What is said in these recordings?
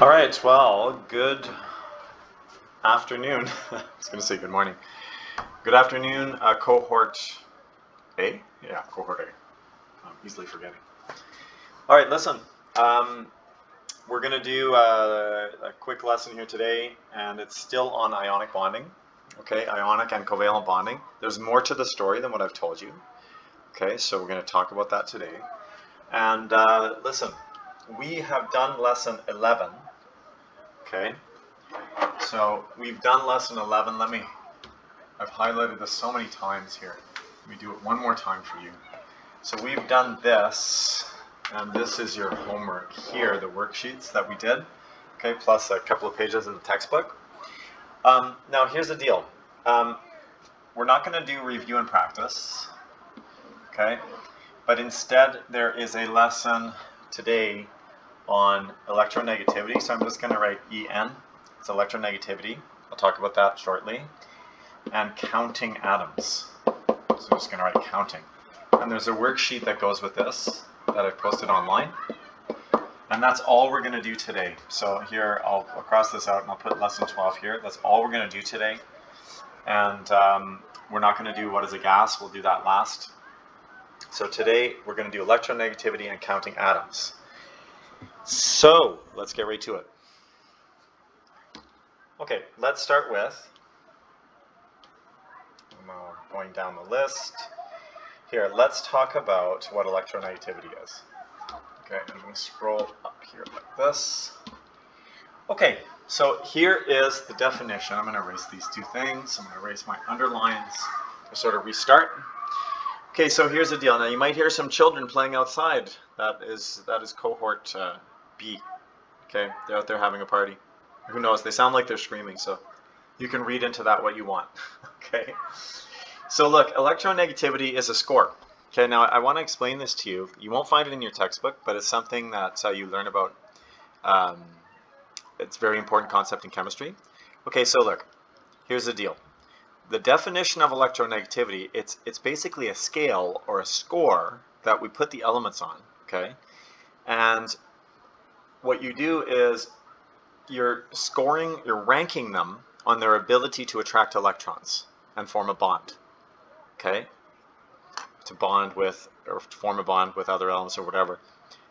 All right, well, good afternoon. I was going to say good morning. Good afternoon, cohort A? Yeah, cohort A. I'm easily forgetting. All right, listen. We're going to do a quick lesson here today, and it's still on ionic bonding. Okay, ionic and covalent bonding. There's more to the story than what I've told you. Okay, so we're going to talk about that today. And listen, we have done lesson 11. Okay, so we've done lesson 11. I've highlighted this so many times here. Let me do it one more time for you. So we've done this, and this is your homework here, the worksheets that we did, okay, plus a couple of pages in the textbook. Now here's the deal. We're not going to do review and practice, okay, but instead there is a lesson today on electronegativity, so I'm just going to write EN. It's electronegativity. I'll talk about that shortly. And counting atoms. So I'm just going to write counting. And there's a worksheet that goes with this that I've posted online. And that's all we're going to do today. So here, I'll cross this out and I'll put lesson 12 here. That's all we're going to do today. And we're not going to do what is a gas. We'll do that last. So today, we're going to do electronegativity and counting atoms. So let's get right to it. Okay, let's start with, I'm going down the list. Here, let's talk about what electronegativity is. Okay, I'm going to scroll up here like this. Okay, so here is the definition. I'm going to erase these two things. I'm going to erase my underlines to sort of restart. Okay, so here's the deal. Now you might hear some children playing outside. That is cohort B. Okay, they're out there having a party. Who knows? They sound like they're screaming, so you can read into that what you want. Okay. So look, electronegativity is a score. Okay, now I want to explain this to you. You won't find it in your textbook, but it's something that you learn about. It's a very important concept in chemistry. Okay, so look, here's the deal. The definition of electronegativity, it's basically a scale or a score that we put the elements on. Okay, and what you do is you're ranking them on their ability to attract electrons and form a bond. Okay? To bond with, or to form a bond with other elements or whatever.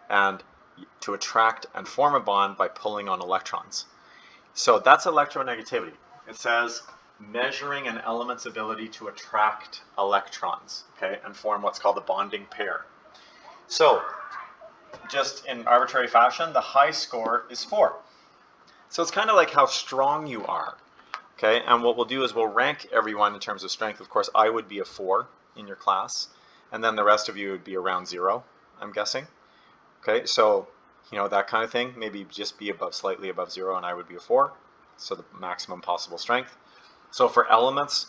And to attract and form a bond by pulling on electrons. So that's electronegativity. It says measuring an element's ability to attract electrons, okay, and form what's called a bonding pair. So, just in arbitrary fashion, the high score is 4. So it's kind of like how strong you are, okay? And what we'll do is we'll rank everyone in terms of strength. Of course, I would be a 4 in your class, and then the rest of you would be around 0, I'm guessing. Okay, so, you know, that kind of thing. Maybe just be slightly above 0, and I would be a 4, so the maximum possible strength. So for elements,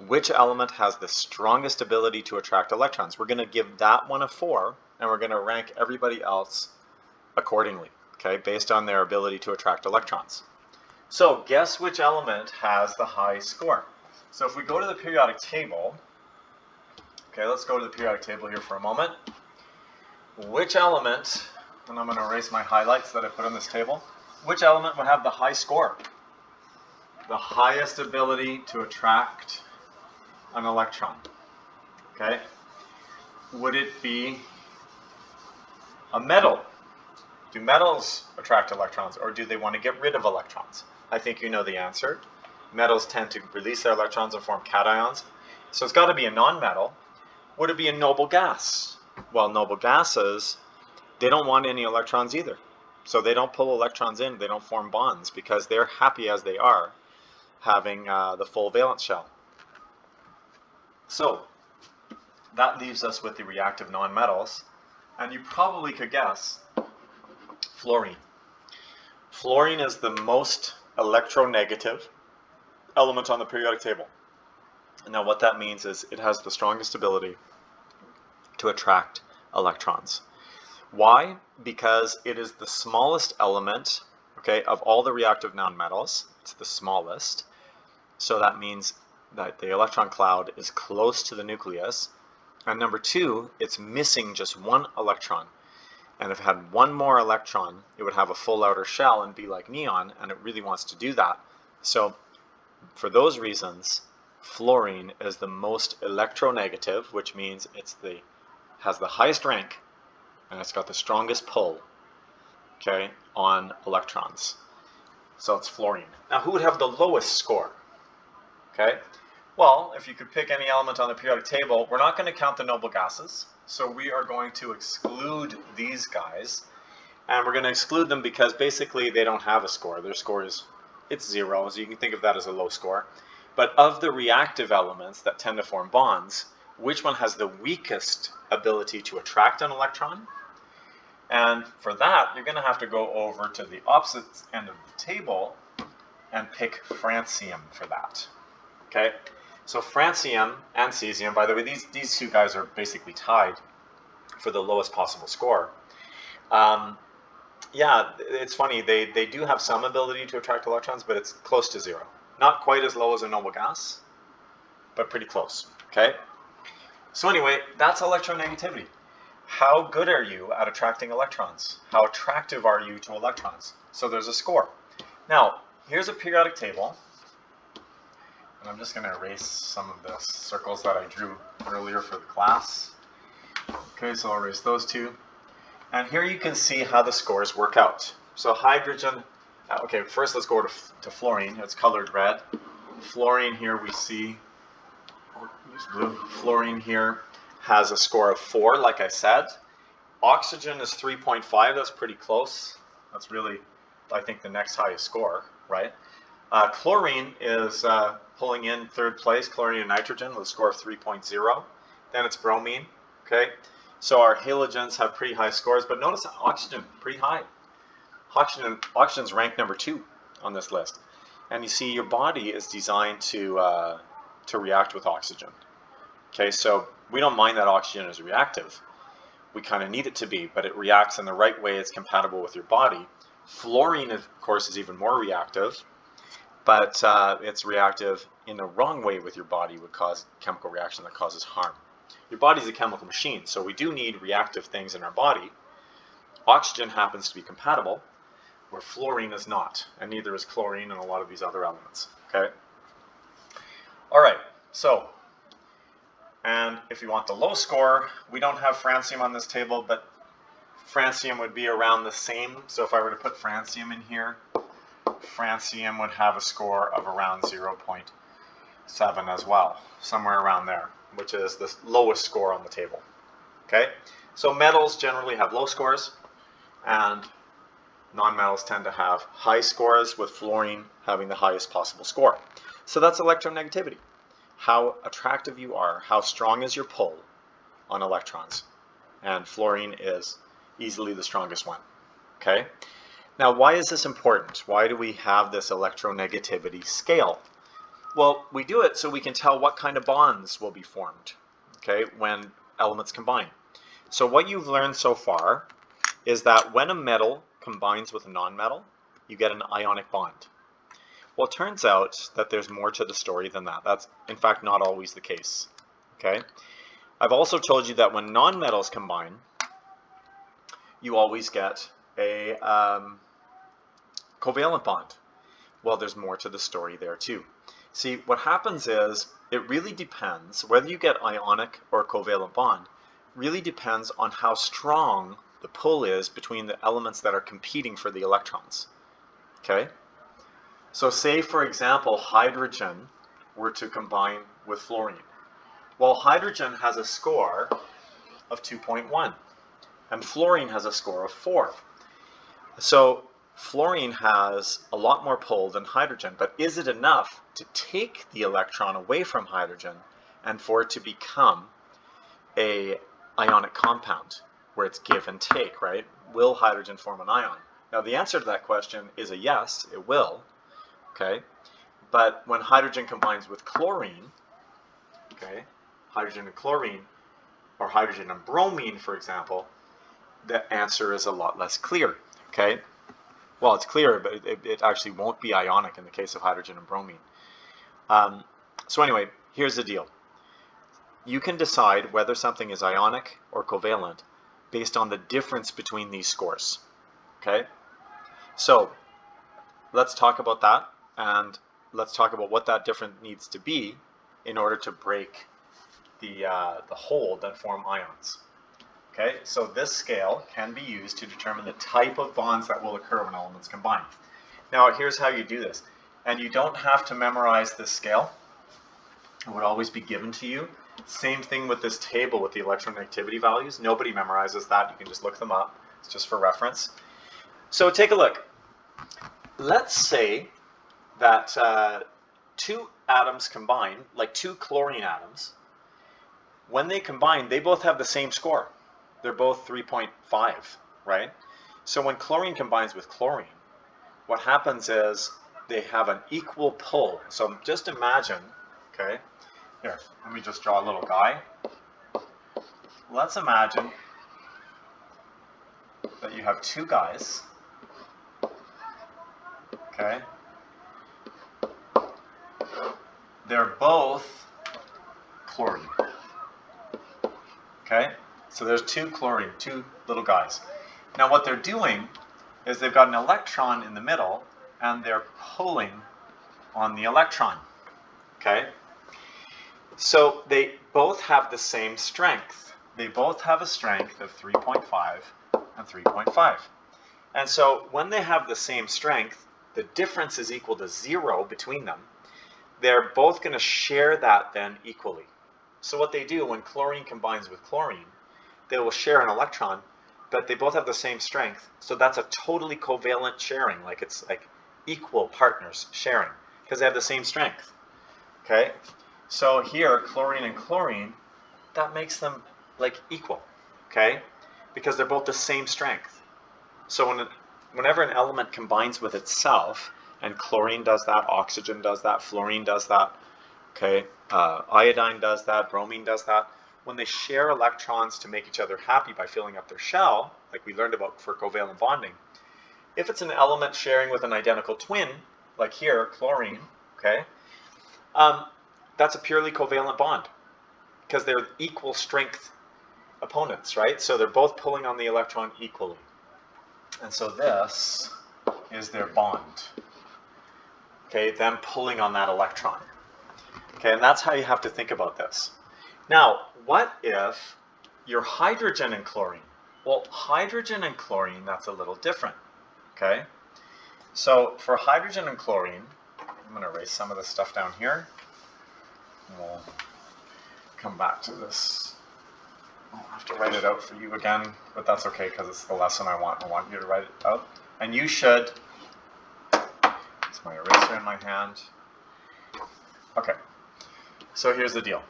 which element has the strongest ability to attract electrons? We're going to give that one a 4, and we're going to rank everybody else accordingly, okay, based on their ability to attract electrons. So guess which element has the high score? So if we go to the periodic table, okay, let's go to the periodic table here for a moment. Which element, and I'm going to erase my highlights that I put on this table, which element would have the high score? The highest ability to attract an electron, okay? Would it be a metal? Do metals attract electrons, or do they want to get rid of electrons? I think you know the answer. Metals tend to release their electrons and form cations. So it's got to be a non-metal. Would it be a noble gas? Well, noble gases, they don't want any electrons either. So they don't pull electrons in, they don't form bonds, because they're happy as they are, having the full valence shell. So that leaves us with the reactive nonmetals, and you probably could guess fluorine. Fluorine is the most electronegative element on the periodic table. Now what that means is it has the strongest ability to attract electrons. Why? Because it is the smallest element, okay, of all the reactive nonmetals. It's the smallest. So that means that the electron cloud is close to the nucleus. And number 2, it's missing just one electron. and if it had one more electron, it would have a full outer shell and be like neon, and it really wants to do that. So for those reasons, fluorine is the most electronegative, which means has the highest rank, and it's got the strongest pull, okay, on electrons. So it's fluorine. Now, who would have the lowest score? Okay, well, if you could pick any element on the periodic table, we're not going to count the noble gases. So we are going to exclude these guys, and we're going to exclude them because basically they don't have a score. Their score it's 0, so you can think of that as a low score. But of the reactive elements that tend to form bonds, which one has the weakest ability to attract an electron? And for that, you're going to have to go over to the opposite end of the table and pick francium for that. Okay? So francium and cesium, by the way, these two guys are basically tied for the lowest possible score. Yeah, it's funny, they do have some ability to attract electrons, but it's close to 0. Not quite as low as a noble gas, but pretty close, okay? So anyway, that's electronegativity. How good are you at attracting electrons? How attractive are you to electrons? So there's a score. Now, here's a periodic table. And I'm just going to erase some of the circles that I drew earlier for the class. Okay, so I'll erase those two. And here you can see how the scores work out. So hydrogen, okay, first let's go to fluorine. It's colored red. Fluorine here we see, use blue. Fluorine here has a score of 4, like I said. Oxygen is 3.5, that's pretty close. That's really, I think, the next highest score, right? Chlorine is pulling in 3rd place, chlorine and nitrogen with a score of 3.0. Then it's bromine, okay? So our halogens have pretty high scores, but notice oxygen, pretty high. Oxygen's ranked number 2 on this list. And you see your body is designed to react with oxygen. Okay, so we don't mind that oxygen is reactive. We kind of need it to be, but it reacts in the right way. It's compatible with your body. Fluorine, of course, is even more reactive. But it's reactive in the wrong way with your body, would cause chemical reaction that causes harm. Your body's a chemical machine, so we do need reactive things in our body. Oxygen happens to be compatible, where fluorine is not, and neither is chlorine and a lot of these other elements. Okay. All right. So, and if you want the low score, we don't have francium on this table, but francium would be around the same. So if I were to put francium in here, francium would have a score of around 0.7 as well, somewhere around there, which is the lowest score on the table. Okay, so metals generally have low scores, and nonmetals tend to have high scores, with fluorine having the highest possible score. So that's electronegativity. How attractive you are, how strong is your pull on electrons, and fluorine is easily the strongest one. Okay. Now, why is this important? Why do we have this electronegativity scale? Well, we do it so we can tell what kind of bonds will be formed, okay, when elements combine. So what you've learned so far is that when a metal combines with a nonmetal, you get an ionic bond. Well, it turns out that there's more to the story than that. That's, in fact, not always the case, okay? I've also told you that when nonmetals combine, you always get a covalent bond. Well, there's more to the story there too. See, what happens is it really depends whether you get ionic or covalent bond, really depends on how strong the pull is between the elements that are competing for the electrons. Okay? So say, for example, hydrogen were to combine with fluorine. Well, hydrogen has a score of 2.1 and fluorine has a score of 4. So fluorine has a lot more pull than hydrogen, but is it enough to take the electron away from hydrogen and for it to become a ionic compound where it's give and take, right? Will hydrogen form an ion? Now the answer to that question is a yes, it will, okay? But when hydrogen combines with chlorine, okay, hydrogen and chlorine, or hydrogen and bromine, for example, the answer is a lot less clear, okay? Well, it's clear, but it actually won't be ionic in the case of hydrogen and bromine. So anyway, here's the deal. You can decide whether something is ionic or covalent based on the difference between these scores. Okay, so let's talk about that, and let's talk about what that difference needs to be in order to break the hold and form ions. Okay, so this scale can be used to determine the type of bonds that will occur when elements combine. Now, here's how you do this. And you don't have to memorize this scale. It would always be given to you. Same thing with this table with the electronegativity values. Nobody memorizes that. You can just look them up. It's just for reference. So take a look. Let's say that two atoms combine, like two chlorine atoms. When they combine, they both have the same score. They're both 3.5, right? So when chlorine combines with chlorine, what happens is they have an equal pull. So just imagine, okay, here, let me just draw a little guy. Let's imagine that you have two guys, okay? They're both chlorine, okay? So there's two chlorine, two little guys. Now what they're doing is they've got an electron in the middle and they're pulling on the electron, okay? So they both have the same strength. They both have a strength of 3.5 and 3.5. And so when they have the same strength, the difference is equal to 0 between them. They're both going to share that then equally. So what they do when chlorine combines with chlorine, they will share an electron, but they both have the same strength. So that's a totally covalent sharing, like it's like equal partners sharing, because they have the same strength. Okay? So here, chlorine and chlorine, that makes them like equal, okay? Because they're both the same strength. So whenever an element combines with itself, and chlorine does that, oxygen does that, fluorine does that, okay? Iodine does that, bromine does that. When they share electrons to make each other happy by filling up their shell, like we learned about for covalent bonding, if it's an element sharing with an identical twin, like here, chlorine, okay, that's a purely covalent bond because they're equal strength opponents, right? So they're both pulling on the electron equally. And so this is their bond, okay, them pulling on that electron. Okay, and that's how you have to think about this. Now, what if you're hydrogen and chlorine? Well, hydrogen and chlorine, that's a little different, okay? So for hydrogen and chlorine, I'm going to erase some of this stuff down here. We'll come back to this. I'll have to write it out for you again, but that's okay because it's the lesson I want. I want you to write it out. And you should, it's my eraser in my hand. Okay, so here's the deal.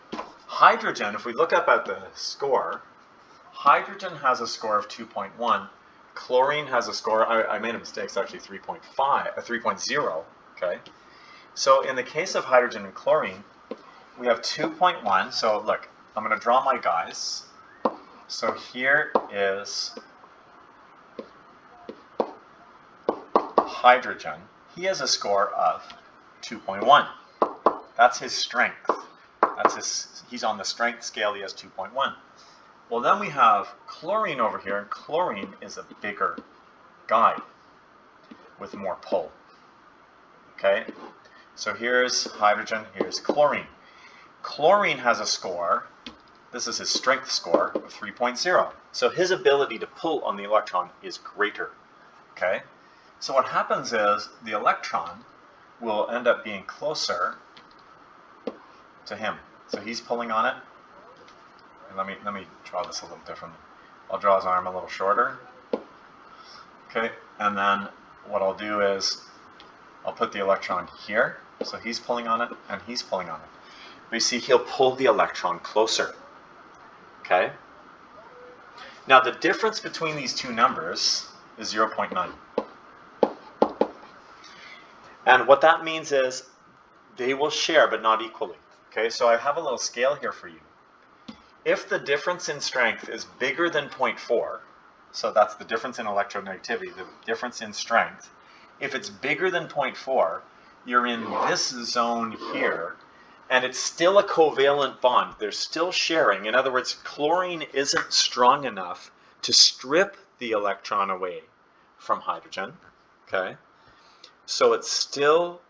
Hydrogen, if we look up at the score, hydrogen has a score of 2.1. Chlorine has a score, I made a mistake, it's actually 3.0, okay? So in the case of hydrogen and chlorine, we have 2.1. So look, I'm going to draw my guys. So here is hydrogen. He has a score of 2.1. That's his strength. He's on the strength scale, he has 2.1. Well, then we have chlorine over here, and chlorine is a bigger guy with more pull. Okay? So here's hydrogen, here's chlorine. Chlorine has a score, this is his strength score, of 3.0. So his ability to pull on the electron is greater. Okay? So what happens is the electron will end up being closer to him. So he's pulling on it. And let me draw this a little differently. I'll draw his arm a little shorter. Okay, and then what I'll do is I'll put the electron here. So he's pulling on it and he's pulling on it. But you see, he'll pull the electron closer. Okay? Now the difference between these two numbers is 0.9. And what that means is they will share but not equally. Okay, so I have a little scale here for you. If the difference in strength is bigger than 0.4, so that's the difference in electronegativity, the difference in strength, if it's bigger than 0.4, you're in this zone here, and it's still a covalent bond. They're still sharing. In other words, chlorine isn't strong enough to strip the electron away from hydrogen, okay? So it's still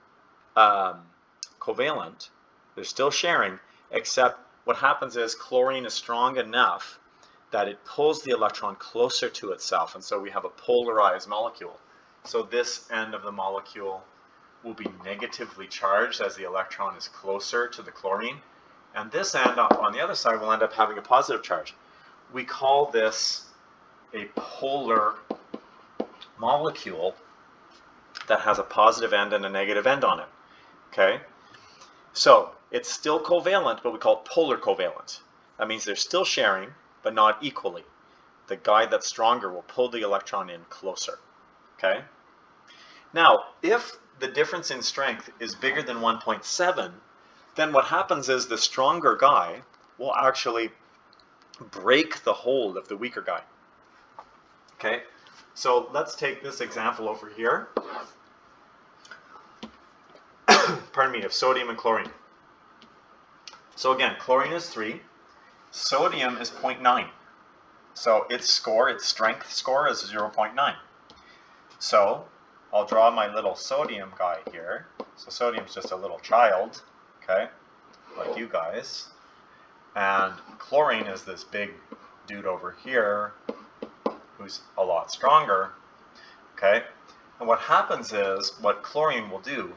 covalent, they're still sharing, except what happens is chlorine is strong enough that it pulls the electron closer to itself, and so we have a polarized molecule. So this end of the molecule will be negatively charged as the electron is closer to the chlorine, and this end on the other side will end up having a positive charge. We call this a polar molecule that has a positive end and a negative end on it, okay? So it's still covalent, but we call it polar covalent. That means they're still sharing, but not equally. The guy that's stronger will pull the electron in closer, okay? Now, if the difference in strength is bigger than 1.7, then what happens is the stronger guy will actually break the hold of the weaker guy, okay? So let's take this example over here. Pardon me, of sodium and chlorine. So again, chlorine is 3, sodium is 0.9. So its strength score is 0.9. So I'll draw my little sodium guy here. So sodium's just a little child, okay, like you guys. And chlorine is this big dude over here who's a lot stronger, okay? And what happens is, what chlorine will do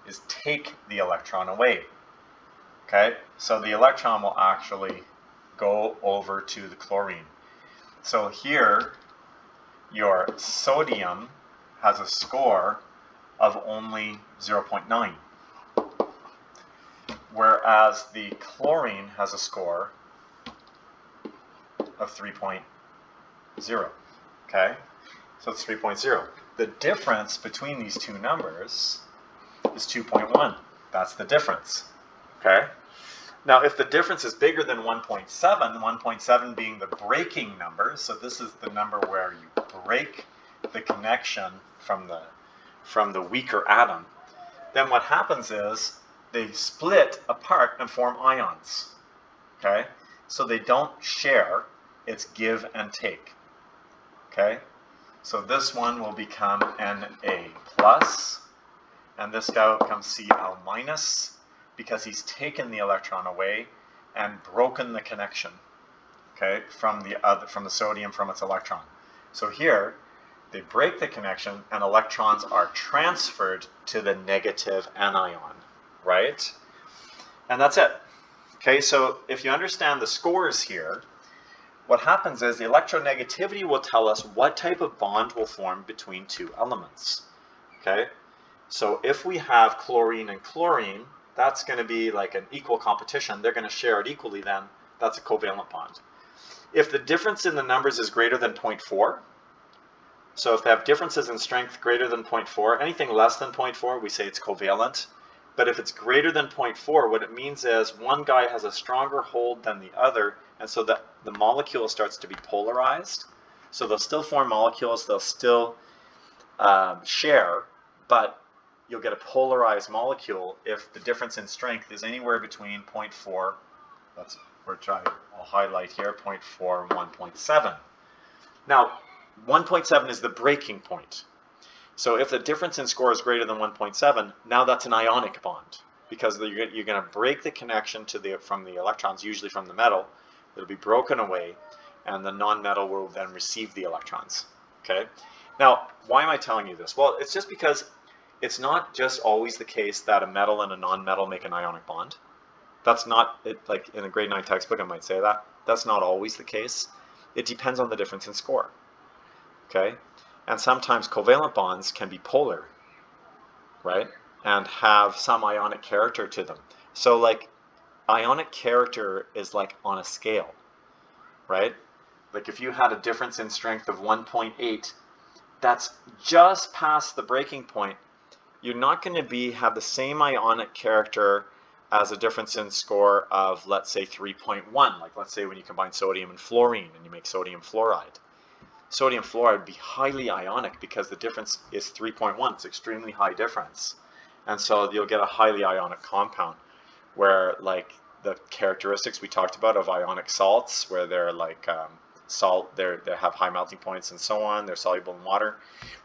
is take the electron away, okay? So the electron will actually go over to the chlorine. So here, your sodium has a score of only 0.9, whereas the chlorine has a score of 3.0, okay? So it's 3.0. The difference between these two numbers is 2.1. That's the difference, okay? Now, if the difference is bigger than 1.7, 1.7 being the breaking number, so this is the number where you break the connection from the weaker atom, then what happens is they split apart and form ions, okay? So they don't share, it's give and take, okay? So this one will become Na+, and this guy will become Cl-, because he's taken the electron away and broken the connection, okay, from the sodium from its electron. So here, they break the connection and electrons are transferred to the negative anion, right? And that's it. Okay, so if you understand the scores here, what happens is the electronegativity will tell us what type of bond will form between two elements, okay? So if we have chlorine and chlorine, that's going to be like an equal competition. They're going to share it equally then. That's a covalent bond. If the difference in the numbers is greater than 0.4, so if they have differences in strength greater than 0.4, anything less than 0.4, we say it's covalent. But if it's greater than 0.4, what it means is one guy has a stronger hold than the other, and so that the molecule starts to be polarized. So they'll still form molecules, they'll still share, but you'll get a polarized molecule if the difference in strength is anywhere between 0.4, I'll highlight here, 0.4 and 1.7. Now, 1.7 is the breaking point. So if the difference in score is greater than 1.7, now that's an ionic bond, because you're going to break the connection from the electrons, usually from the metal. It'll be broken away, and the non-metal will then receive the electrons. Okay. Now, why am I telling you this? Well, it's just because it's not just always the case that a metal and a non-metal make an ionic bond. That's not it. Like in a grade 9 textbook, I might say that. That's not always the case. It depends on the difference in score. Okay. And sometimes covalent bonds can be polar, right? And have some ionic character to them. So like ionic character is like on a scale, right? Like if you had a difference in strength of 1.8, that's just past the breaking point. You're not going to have the same ionic character as a difference in score of, let's say, 3.1. Like let's say when you combine sodium and fluorine and you make sodium fluoride. Sodium fluoride would be highly ionic because the difference is 3.1. It's extremely high difference. And so you'll get a highly ionic compound where like the characteristics we talked about of ionic salts, where they're like they have high melting points and so on. They're soluble in water.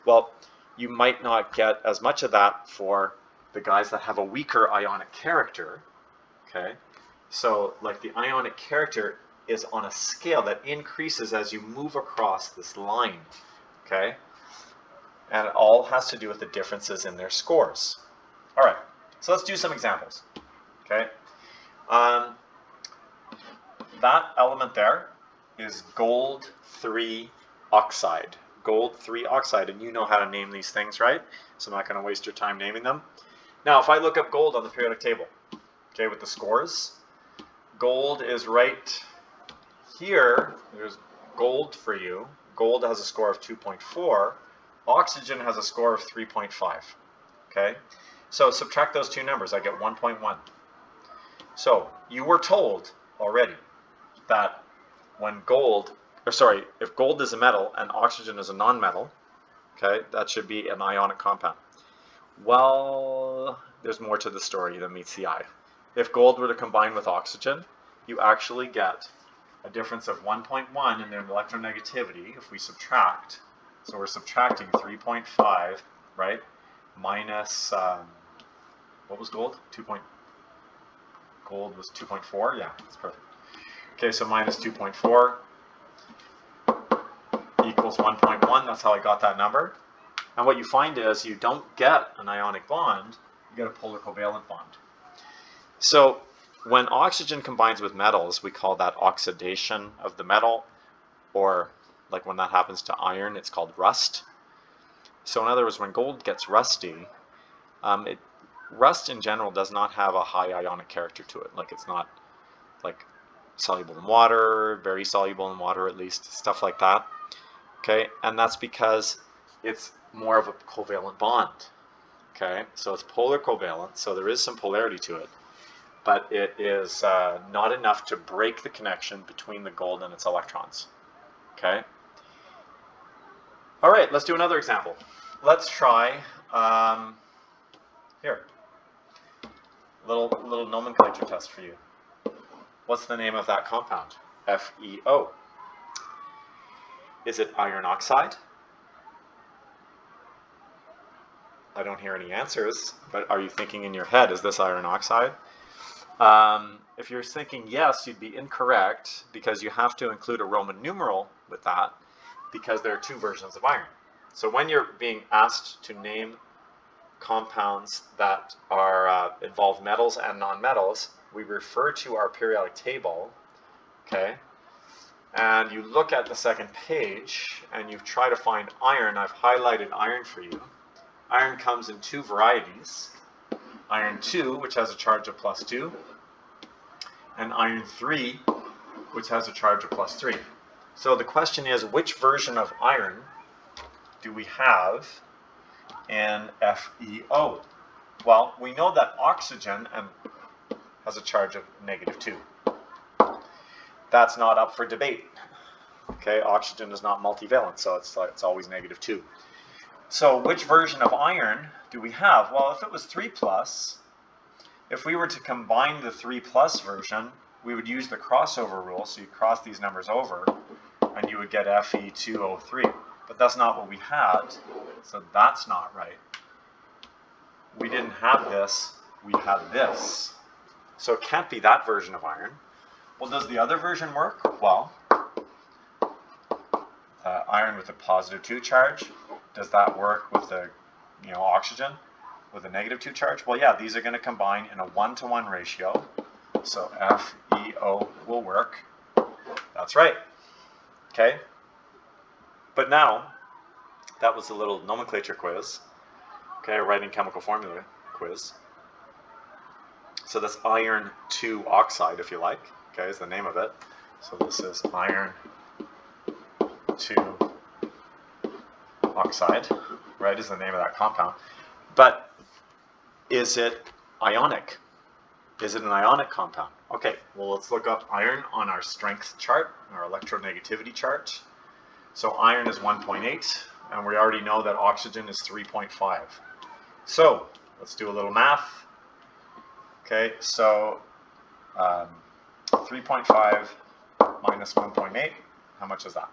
Well, you might not get as much of that for the guys that have a weaker ionic character. Okay, so like the ionic character is on a scale that increases as you move across this line. Okay, and it all has to do with the differences in their scores. All right, so let's do some examples. Okay, that element there is gold 3 oxide. Gold 3 oxide, and you know how to name these things, right? So I'm not going to waste your time naming them. Now, if I look up gold on the periodic table, okay, with the scores, gold is right here. There's gold for you. Gold has a score of 2.4. Oxygen has a score of 3.5. Okay, so subtract those two numbers. I get 1.1. So you were told already that when if gold is a metal and oxygen is a non-metal, okay, that should be an ionic compound. Well, there's more to the story than meets the eye. If gold were to combine with oxygen, you actually get a difference of 1.1 in their electronegativity if we subtract. So we're subtracting 3.5, right, minus, what was gold? Gold was 2.4? Yeah, that's perfect. Okay, so minus 2.4 equals 1.1. That's how I got that number. And what you find is you don't get an ionic bond, you get a polar covalent bond. So when oxygen combines with metals, we call that oxidation of the metal, or like when that happens to iron, it's called rust. So in other words, when gold gets rusty, rust in general does not have a high ionic character to it. Like it's not like soluble in water, very soluble in water at least, stuff like that. Okay, and that's because it's more of a covalent bond. Okay, so it's polar covalent, so there is some polarity to it, but it is not enough to break the connection between the gold and its electrons. Okay. All right, let's do another example. Let's try here. Little nomenclature test for you. What's the name of that compound? FeO. Is it iron oxide? I don't hear any answers, but are you thinking in your head, is this iron oxide? If you're thinking yes, you'd be incorrect, because you have to include a Roman numeral with that, because there are two versions of iron. So when you're being asked to name compounds that are involve metals and nonmetals, we refer to our periodic table, okay? And you look at the second page and you try to find iron. I've highlighted iron for you. Iron comes in two varieties. Iron 2, which has a charge of +2, and iron 3, which has a charge of +3. So the question is, which version of iron do we have in FeO? Well, we know that oxygen has a charge of -2. That's not up for debate. Okay, oxygen is not multivalent, so it's always -2. So which version of iron do we have? Well, if it was 3+, if we were to combine the 3+ version, we would use the crossover rule. So you cross these numbers over and you would get Fe2O3. But that's not what we had, so that's not right. We didn't have this, we had this. So it can't be that version of iron. Well, does the other version work? Well, iron with a +2 charge, does that work with the oxygen with a -2 charge? Well, yeah, these are going to combine in a 1-to-1 ratio. So FeO will work. That's right. Okay. But now, that was a little nomenclature quiz. Okay, writing chemical formula quiz. So that's iron 2 oxide, if you like. Okay, is the name of it. So this is iron 2 oxide, right, is the name of that compound. But is it ionic? Is it an ionic compound? Okay, well, let's look up iron on our strength chart, our electronegativity chart. So iron is 1.8, and we already know that oxygen is 3.5. So let's do a little math. Okay, so 3.5 minus 1.8, How much is that?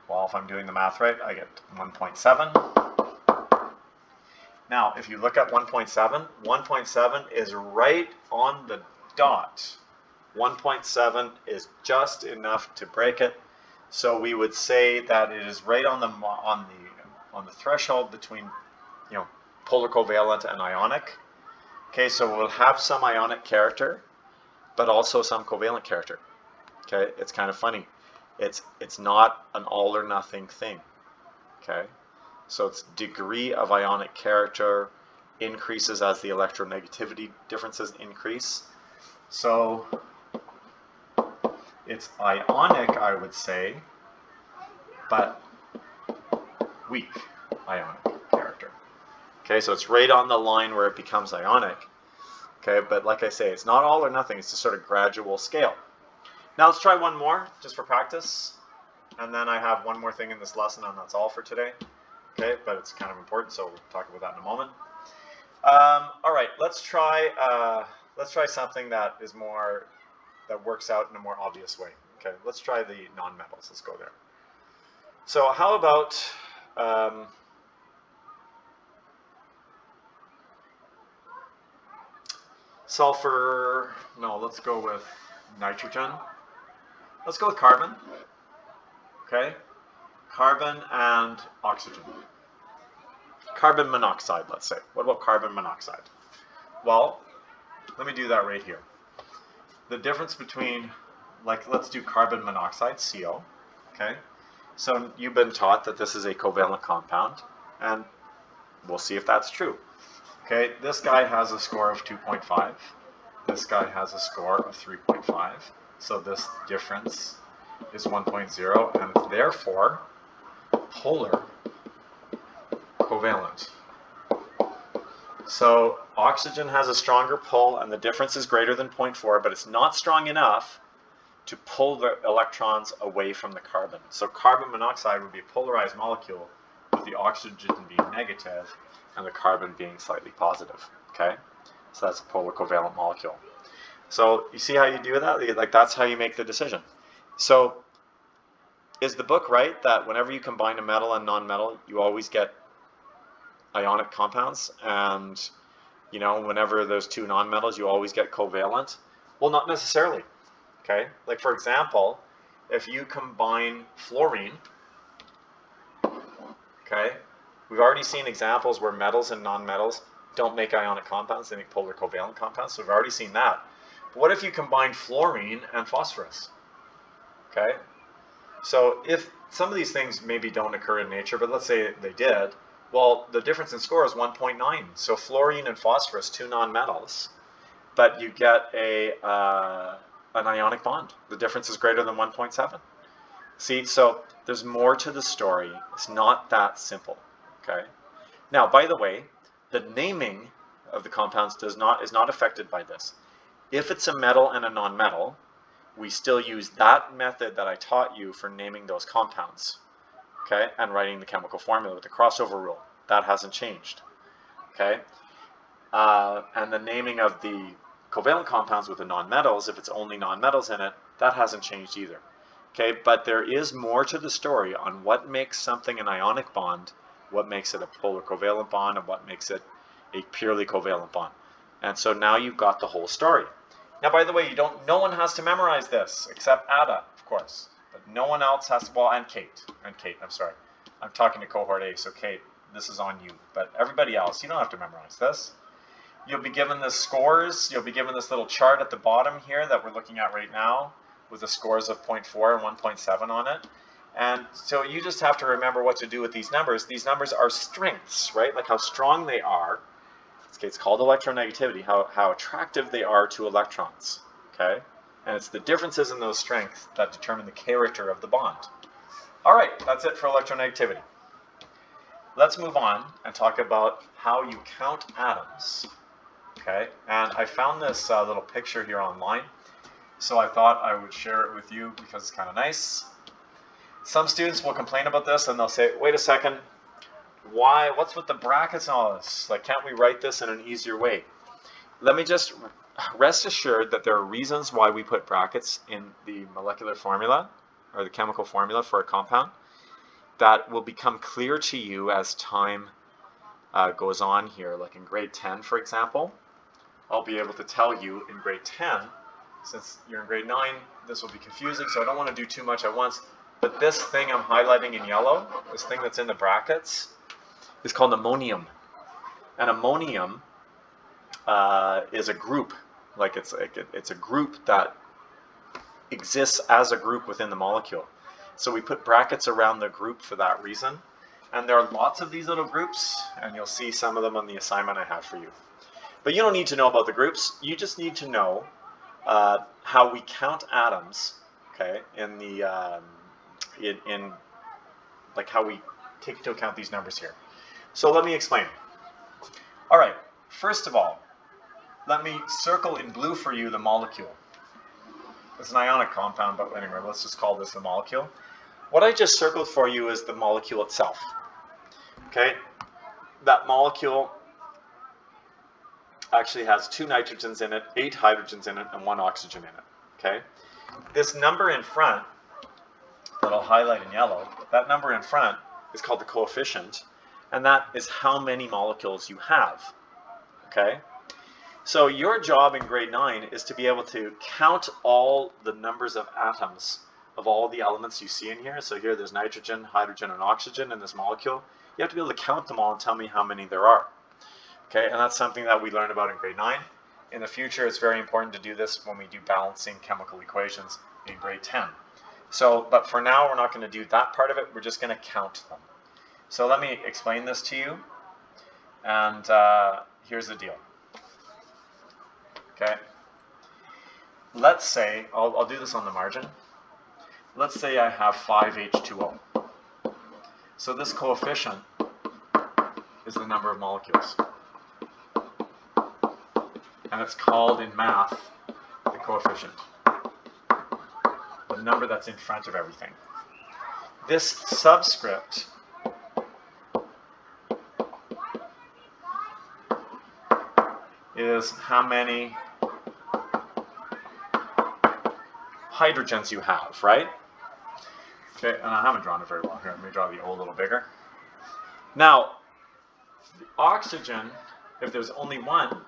Well, if I'm doing the math right, I get 1.7. Now, if you look at 1.7, 1.7 is right on the dot. 1.7 is just enough to break it. So we would say that it is right on the threshold between, you know, polar covalent and ionic. Okay, so we'll have some ionic character, but also some covalent character. Okay, it's kind of funny. It's not an all or nothing thing. Okay, so its degree of ionic character increases as the electronegativity differences increase. So it's ionic, I would say, but weak ionic character. Okay, so it's right on the line where it becomes ionic. Okay, but like I say, it's not all or nothing. It's a sort of gradual scale. Now let's try one more, just for practice. And then I have one more thing in this lesson, and that's all for today. Okay, but it's kind of important, so we'll talk about that in a moment. All right, let's try something that is more, that works out in a more obvious way. Okay, let's try the nonmetals. Let's go there. So how about sulfur? No, let's go with nitrogen. Let's go with carbon. Okay, carbon and oxygen. Carbon monoxide, let's say. What about carbon monoxide? Well, let me do that right here. The difference between, like, let's do carbon monoxide, CO. Okay, so you've been taught that this is a covalent compound, and we'll see if that's true. Okay, this guy has a score of 2.5. This guy has a score of 3.5. So this difference is 1.0, and it's therefore polar covalent. So oxygen has a stronger pull, and the difference is greater than 0.4, but it's not strong enough to pull the electrons away from the carbon. So carbon monoxide would be a polarized molecule with the oxygen being negative and the carbon being slightly positive. Okay, so that's a polar covalent molecule. So you see how you do that? Like, that's how you make the decision. So is the book right that whenever you combine a metal and non-metal, you always get ionic compounds, and you know, whenever there's two nonmetals, you always get covalent? Well, not necessarily. Okay, like for example, if you combine fluorine, okay, we've already seen examples where metals and nonmetals don't make ionic compounds, they make polar covalent compounds, so we've already seen that. But what if you combine fluorine and phosphorus? Okay, so if some of these things maybe don't occur in nature, but let's say they did, well, the difference in score is 1.9. So fluorine and phosphorus, two nonmetals, but you get an ionic bond. The difference is greater than 1.7. See, so there's more to the story. It's not that simple. Okay. Now, by the way, the naming of the compounds is not affected by this. If it's a metal and a nonmetal, we still use that method that I taught you for naming those compounds. Okay, and writing the chemical formula with the crossover rule. That hasn't changed. Okay, and the naming of the covalent compounds with the nonmetals, if it's only nonmetals in it, that hasn't changed either. Okay, but there is more to the story on what makes something an ionic bond, what makes it a polar covalent bond, and what makes it a purely covalent bond. And so now you've got the whole story. Now, by the way, no one has to memorize this except Ada, of course. But no one else has to, well, and Kate, I'm sorry. I'm talking to cohort A, so Kate, this is on you. But everybody else, you don't have to memorize this. You'll be given the scores, you'll be given this little chart at the bottom here that we're looking at right now with the scores of 0.4 and 1.7 on it. And so you just have to remember what to do with these numbers. These numbers are strengths, right? Like how strong they are. It's called electronegativity, how attractive they are to electrons, okay? And it's the differences in those strengths that determine the character of the bond. All right, that's it for electronegativity. Let's move on and talk about how you count atoms, okay? And I found this little picture here online, so I thought I would share it with you because it's kind of nice. Some students will complain about this and they'll say, wait a second, what's with the brackets and all this? Like, can't we write this in an easier way? Let me just rest assured that there are reasons why we put brackets in the molecular formula, or the chemical formula for a compound, that will become clear to you as time goes on here. Like in grade 10, for example, I'll be able to tell you in grade 10, since you're in grade 9, this will be confusing, so I don't want to do too much at once. But this thing I'm highlighting in yellow, this thing that's in the brackets, is called ammonium. And ammonium is a group, like it's a group that exists as a group within the molecule. So we put brackets around the group for that reason. And there are lots of these little groups, and you'll see some of them on the assignment I have for you. But you don't need to know about the groups. You just need to know how we count atoms, okay, in the like how we take into account these numbers here. So let me explain. All right, first of all, let me circle in blue for you the molecule. It's an ionic compound, but anyway, let's just call this the molecule. What I just circled for you is the molecule itself. Okay, that molecule actually has 2 nitrogens in it, 8 hydrogens in it, and 1 oxygen in it. Okay, this number in front that I'll highlight in yellow, that number in front is called the coefficient, and that is how many molecules you have. Okay, so your job in grade 9 is to be able to count all the numbers of atoms of all the elements you see in here. So here there's nitrogen, hydrogen, and oxygen in this molecule. You have to be able to count them all and tell me how many there are. Okay, and that's something that we learn about in grade 9. In the future, it's very important to do this when we do balancing chemical equations in grade 10. So, but for now, we're not going to do that part of it. We're just going to count them. So let me explain this to you. And here's the deal. Okay, let's say, I'll do this on the margin. Let's say I have 5H2O. So this coefficient is the number of molecules. And it's called in math the coefficient, the number that's in front of everything. This subscript is how many hydrogens you have, right? Okay, and I haven't drawn it very well here. Let me draw the O a little bigger. Now, the oxygen, if there's only one,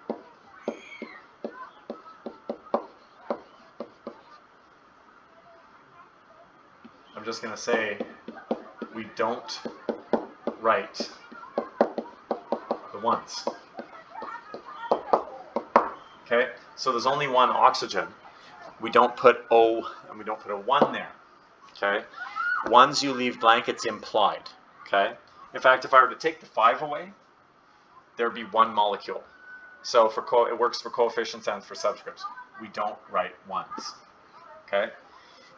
I'm just going to say we don't write the ones. Okay, so there's only one oxygen. We don't put O and we don't put a 1 there. Okay, ones you leave blank, it's implied. Okay, in fact, if I were to take the 5 away, there'd be 1 molecule. So for it works for coefficients and for subscripts. We don't write 1s. Okay,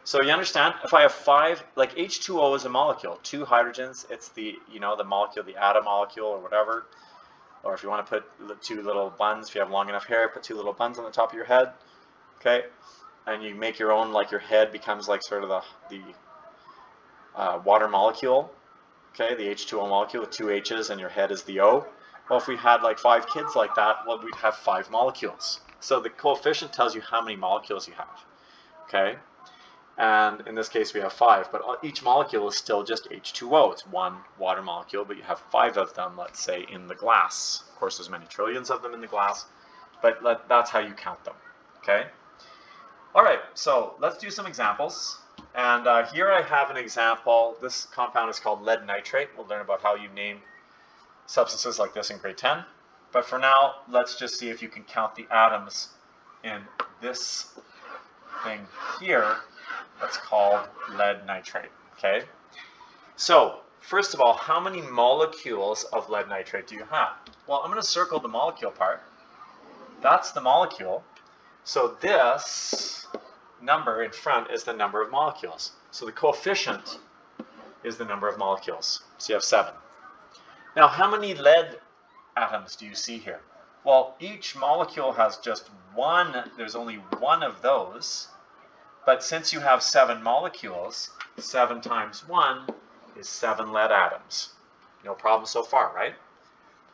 so you understand, if I have 5, like H2O is a molecule, 2 hydrogens, it's the, you know, the molecule, the atom molecule or whatever. Or if you want to put 2 little buns, if you have long enough hair, put 2 little buns on the top of your head. Okay, and you make your own, like your head becomes like sort of the water molecule. Okay, the H2O molecule with 2 H's, and your head is the O. Well, if we had like 5 kids like that, well, we'd have 5 molecules. So the coefficient tells you how many molecules you have. Okay, and in this case we have 5, but each molecule is still just H2O. It's 1 water molecule, but you have 5 of them, let's say, in the glass. Of course, there's many trillions of them in the glass, but that's how you count them. Okay. All right, so let's do some examples. And here I have an example. This compound is called lead nitrate. We'll learn about how you name substances like this in grade 10. But for now, let's just see if you can count the atoms in this thing here that's called lead nitrate. Okay? So, first of all, how many molecules of lead nitrate do you have? Well, I'm going to circle the molecule part. That's the molecule. So this number in front is the number of molecules. So the coefficient is the number of molecules. So you have 7. Now, how many lead atoms do you see here? Well, each molecule has just 1. There's only 1 of those. But since you have 7 molecules, 7 times 1 is 7 lead atoms. No problem so far, right?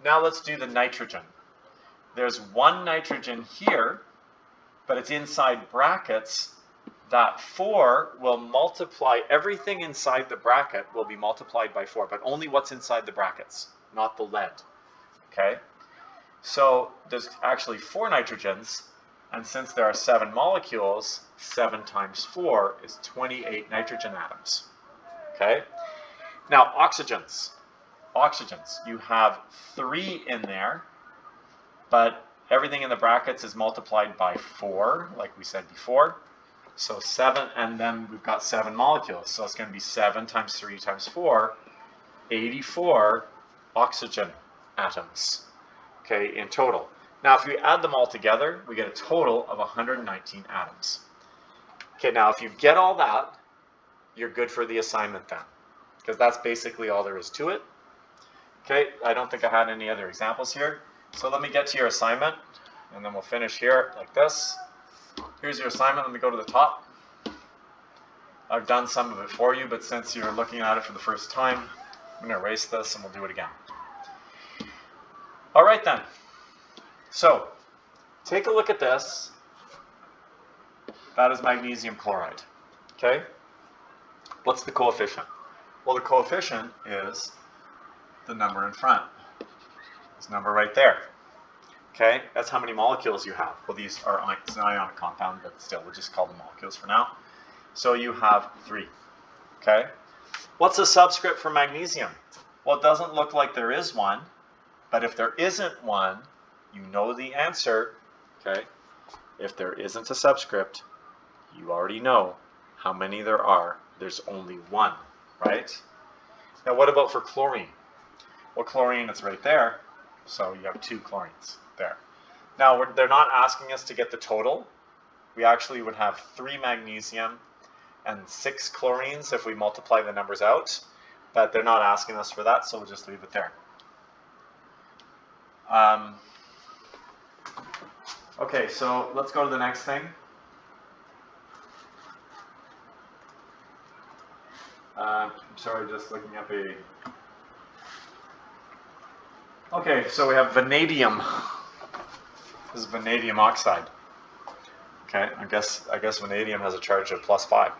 Now let's do the nitrogen. There's 1 nitrogen here, but it's inside brackets that 4 will multiply, everything inside the bracket will be multiplied by 4, but only what's inside the brackets, not the lead. Okay? So there's actually 4 nitrogens, and since there are 7 molecules, 7 times 4 is 28 nitrogen atoms. Okay? Now oxygens. Oxygens, you have 3 in there, but everything in the brackets is multiplied by 4, like we said before. So 7, and then we've got 7 molecules. So it's going to be 7 times 3 times 4, 84 oxygen atoms, okay, in total. Now, if we add them all together, we get a total of 119 atoms. Okay, now if you get all that, you're good for the assignment then, because that's basically all there is to it. Okay, I don't think I had any other examples here. So let me get to your assignment, and then we'll finish here like this. Here's your assignment. Let me go to the top. I've done some of it for you, but since you're looking at it for the first time, I'm going to erase this and we'll do it again. All right then. So take a look at this. That is magnesium chloride. Okay? What's the coefficient? Well, the coefficient is the number in front. This number right there. Okay, that's how many molecules you have. Well, these are it's an ionic compound, but still, we'll just call them molecules for now. So you have 3. Okay, what's a subscript for magnesium? Well, it doesn't look like there is one, but if there isn't one, you know the answer. Okay, if there isn't a subscript, you already know how many there are. There's only one, right? Now, what about for chlorine? Well, chlorine is right there, so you have 2 chlorines there. Now, they're not asking us to get the total. We actually would have 3 magnesium and 6 chlorines if we multiply the numbers out, but they're not asking us for that, so we'll just leave it there. Okay, so let's go to the next thing. I'm sorry, just looking up a... Okay, so we have vanadium. This is vanadium oxide. Okay, I guess vanadium has a charge of +5.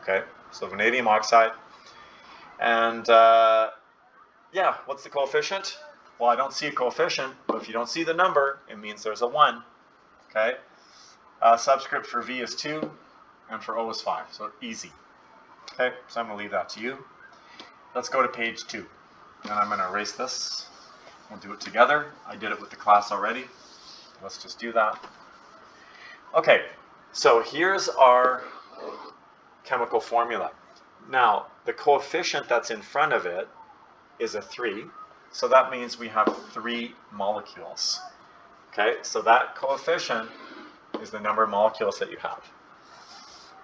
Okay, so vanadium oxide. And yeah, what's the coefficient? Well, I don't see a coefficient, but if you don't see the number, it means there's a 1. Okay, subscript for V is 2, and for O is 5, so easy. Okay, so I'm going to leave that to you. Let's go to page 2, and I'm going to erase this. We'll do it together. I did it with the class already. Let's just do that. Okay, so here's our chemical formula. Now, the coefficient that's in front of it is a 3, so that means we have 3 molecules. Okay, so that coefficient is the number of molecules that you have.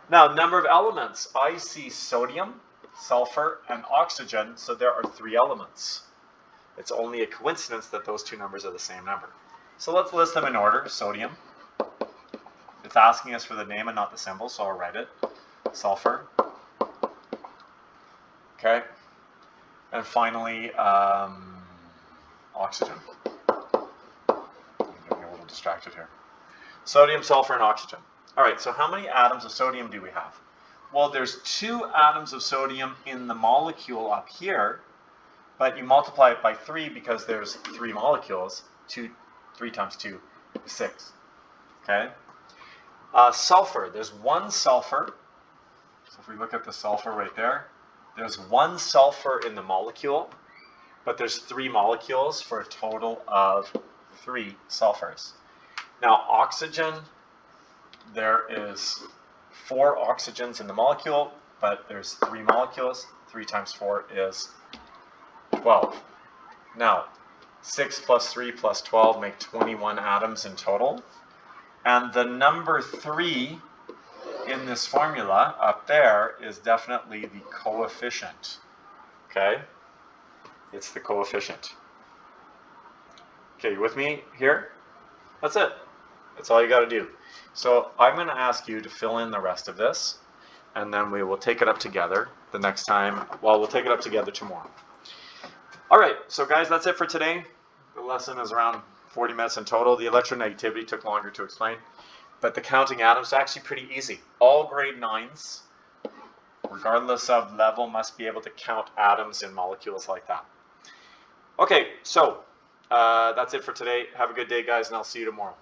Now, number of elements. I see sodium, sulfur, and oxygen, so there are 3 elements. It's only a coincidence that those 2 numbers are the same number. So let's list them in order. Sodium. It's asking us for the name and not the symbol, so I'll write it. Sulfur. Okay. And finally, oxygen. I'm getting a little distracted here. Sodium, sulfur, and oxygen. All right, so how many atoms of sodium do we have? Well, there's 2 atoms of sodium in the molecule up here, but you multiply it by 3 because there's 3 molecules. 3 times 2 is 6. Okay. Sulfur, there's 1 sulfur. So if we look at the sulfur right there, there's 1 sulfur in the molecule, but there's 3 molecules for a total of 3 sulfurs. Now oxygen, there is 4 oxygens in the molecule, but there's 3 molecules. 3 times 4 is 12. Now, 6 plus 3 plus 12 make 21 atoms in total. And the number 3 in this formula up there is definitely the coefficient. Okay? It's the coefficient. Okay, you with me here? That's it. That's all you got to do. So I'm going to ask you to fill in the rest of this, and then we will take it up together the next time. Well, we'll take it up together tomorrow. All right, so guys, that's it for today. The lesson is around 40 minutes in total. The electronegativity took longer to explain. But the counting atoms is actually pretty easy. All grade 9s, regardless of level, must be able to count atoms in molecules like that. Okay, so that's it for today. Have a good day, guys, and I'll see you tomorrow.